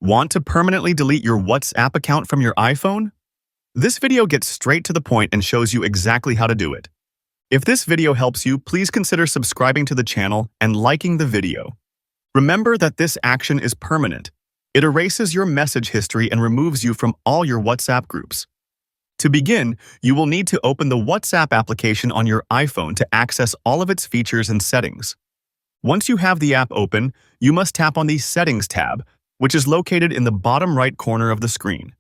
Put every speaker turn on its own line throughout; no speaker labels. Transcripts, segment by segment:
Want to permanently delete your WhatsApp account from your iPhone? This video gets straight to the point and shows you exactly how to do it. If this video helps you, please consider subscribing to the channel and liking the video. Remember that this action is permanent. It erases your message history and removes you from all your WhatsApp groups. To begin, you will need to open the WhatsApp application on your iPhone to access all of its features and settings. Once you have the app open, you must tap on the Settings tab, which is located in the bottom right corner of the screen.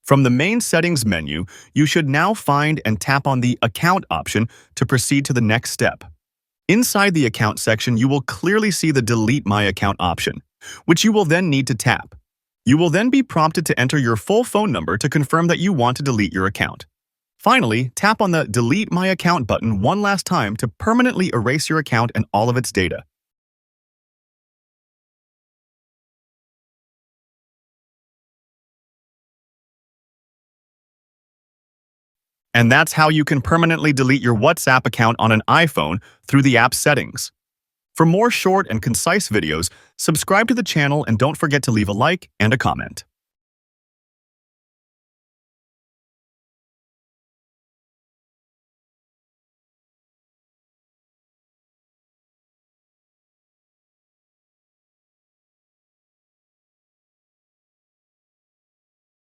From the main Settings menu, you should now find and tap on the Account option to proceed to the next step. Inside the Account section, you will clearly see the Delete My Account option, which you will then need to tap. You will then be prompted to enter your full phone number to confirm that you want to delete your account. Finally, tap on the Delete My Account button one last time to permanently erase your account and all of its data. And that's how you can permanently delete your WhatsApp account on an iPhone through the app settings. For more short and concise videos, subscribe to the channel and don't forget to leave a like and a comment.